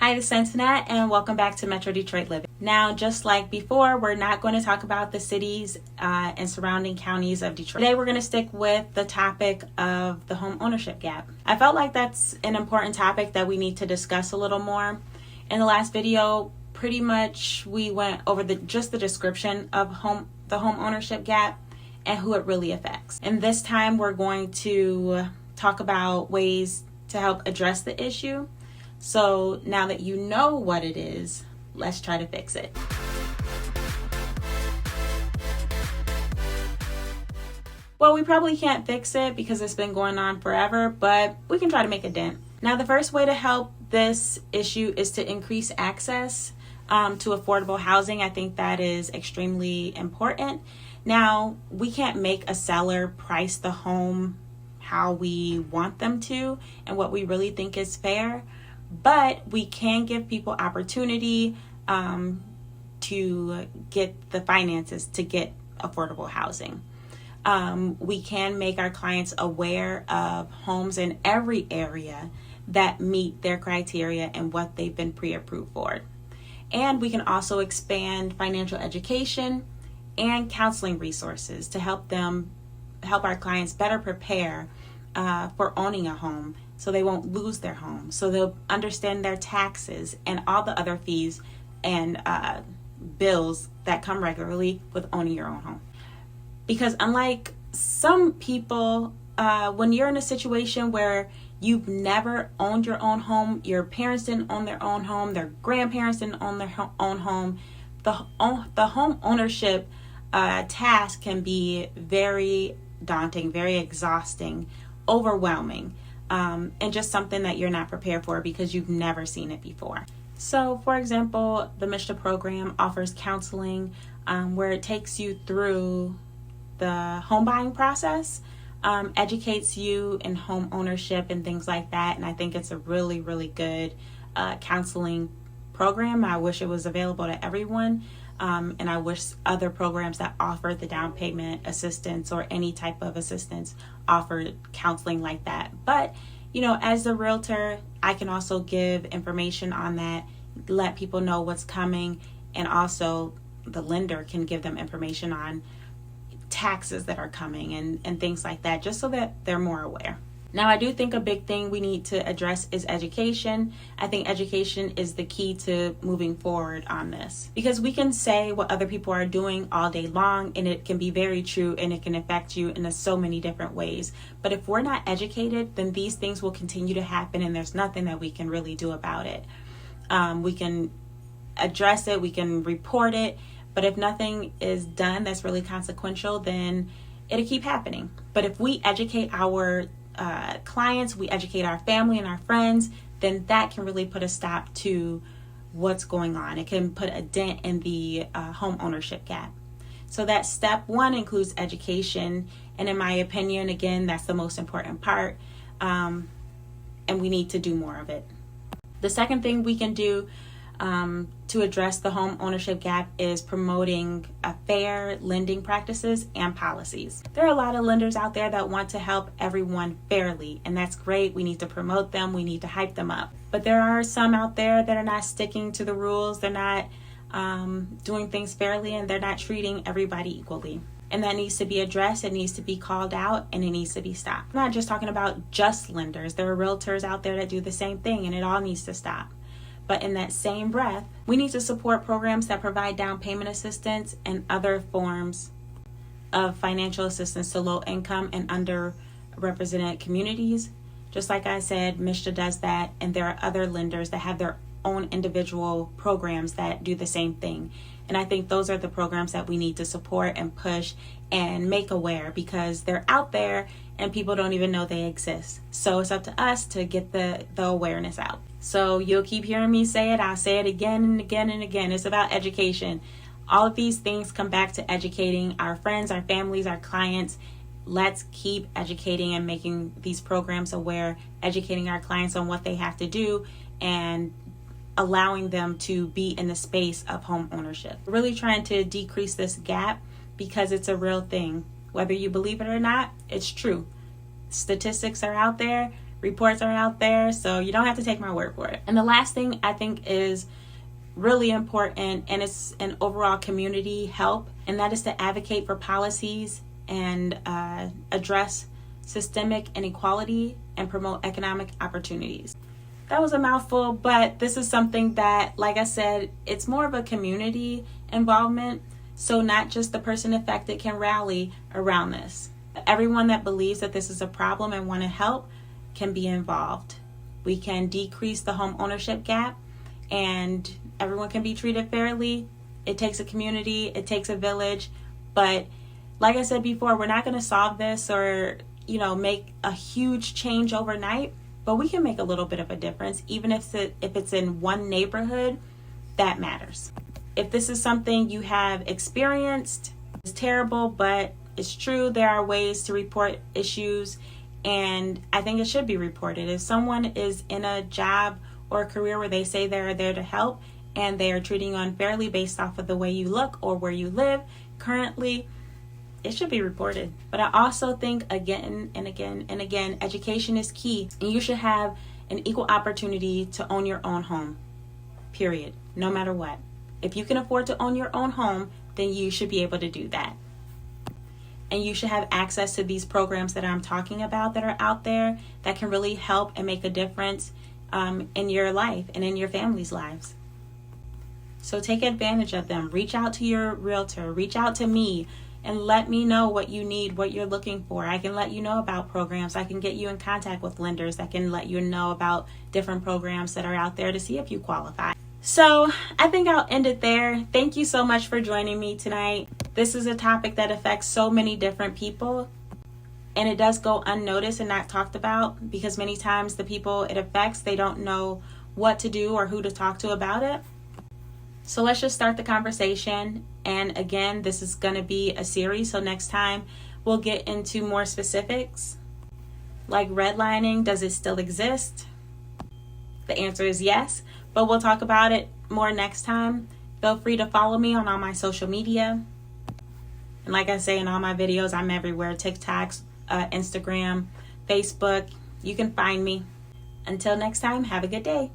Hi, this is Antoinette, and welcome back to Metro Detroit Living. Now, just like before, we're not going to talk about the cities and surrounding counties of Detroit. Today, we're going to stick with the topic of the home ownership gap. I felt like that's an important topic that we need to discuss a little more. In the last video, pretty much we went over just the description of the home ownership gap and who it really affects. And this time, we're going to talk about ways to help address the issue. So now that you know what it is, let's try to fix it. Well, we probably can't fix it because it's been going on forever, but we can try to make a dent. Now, the first way to help this issue is to increase access to affordable housing. I think that is extremely important. Now, we can't make a seller price the home how we want them to and what we really think is fair. But we can give people opportunity to get the finances to get affordable housing. We can make our clients aware of homes in every area that meet their criteria and what they've been pre-approved for. And we can also expand financial education and counseling resources to help our clients better prepare for owning a home, so they won't lose their home, so they'll understand their taxes and all the other fees and bills that come regularly with owning your own home. Because unlike some people, when you're in a situation where you've never owned your own home, your parents didn't own their own home, their grandparents didn't own their own home, the home ownership task can be very daunting, very exhausting, overwhelming. And just something that you're not prepared for because you've never seen it before. So, for example, the MISHDA program offers counseling where it takes you through the home buying process, educates you in home ownership and things like that. And I think it's a really, really good counseling program. I wish it was available to everyone. And I wish other programs that offer the down payment assistance or any type of assistance offered counseling like that. But, as a realtor, I can also give information on that, let people know what's coming, and also the lender can give them information on taxes that are coming and things like that, just so that they're more aware. Now, I do think a big thing we need to address is education. I think education is the key to moving forward on this, because we can say what other people are doing all day long, and it can be very true, and it can affect you in so many different ways. But if we're not educated, then these things will continue to happen, and there's nothing that we can really do about it. We can address it, we can report it, but if nothing is done that's really consequential, then it'll keep happening. But if we educate our clients, we educate our family and our friends, then that can really put a stop to what's going on. It can put a dent in the home ownership gap. So that step one includes education, and in my opinion, again, that's the most important part, and we need to do more of it. The second thing we can do to address the home ownership gap is promoting fair lending practices and policies. There are a lot of lenders out there that want to help everyone fairly, and that's great. We need to promote them. We need to hype them up. But there are some out there that are not sticking to the rules. They're not doing things fairly, and they're not treating everybody equally. And that needs to be addressed. It needs to be called out, and it needs to be stopped. I'm not just talking about just lenders. There are realtors out there that do the same thing, and it all needs to stop. But in that same breath, we need to support programs that provide down payment assistance and other forms of financial assistance to low income and underrepresented communities. Just like I said, MISHDA does that, and there are other lenders that have their own individual programs that do the same thing. And I think those are the programs that we need to support and push and make aware, because they're out there and people don't even know they exist. So it's up to us to get the awareness out. So you'll keep hearing me say it. I'll say it again and again and again. It's about education. All of these things come back to educating our friends, our families, our clients. Let's keep educating and making these programs aware, educating our clients on what they have to do, and allowing them to be in the space of home ownership. Really trying to decrease this gap, because it's a real thing. Whether you believe it or not, it's true. Statistics are out there. Reports are out there, so you don't have to take my word for it. And the last thing I think is really important, and it's an overall community help, and that is to advocate for policies and address systemic inequality and promote economic opportunities. That was a mouthful, but this is something that, like I said, it's more of a community involvement, so not just the person affected can rally around this. Everyone that believes that this is a problem and want to help can be involved. We can decrease the home ownership gap, and everyone can be treated fairly. It takes a community, it takes a village, but like I said before, we're not going to solve this or, make a huge change overnight, but we can make a little bit of a difference. Even if it's in one neighborhood, that matters. If this is something you have experienced, it's terrible, but it's true. There are ways to report issues, and I think it should be reported. If someone is in a job or a career where they say they're there to help and they are treating you unfairly based off of the way you look or where you live currently, it should be reported. But I also think again and again and again, education is key, and you should have an equal opportunity to own your own home, period, no matter what. If you can afford to own your own home, then you should be able to do that. And you should have access to these programs that I'm talking about that are out there that can really help and make a difference in your life and in your family's lives. So take advantage of them. Reach out to your realtor, reach out to me, and let me know what you need, what you're looking for. I can let you know about programs. I can get you in contact with lenders. I can let you know about different programs that are out there to see if you qualify. So I think I'll end it there. Thank you so much for joining me tonight. This is a topic that affects so many different people, and it does go unnoticed and not talked about because many times the people it affects, they don't know what to do or who to talk to about it. So let's just start the conversation. And again, this is going to be a series, so next time we'll get into more specifics. Like redlining, does it still exist? The answer is yes, but we'll talk about it more next time. Feel free to follow me on all my social media. And like I say in all my videos, I'm everywhere. TikTok, Instagram, Facebook. You can find me. Until next time, have a good day.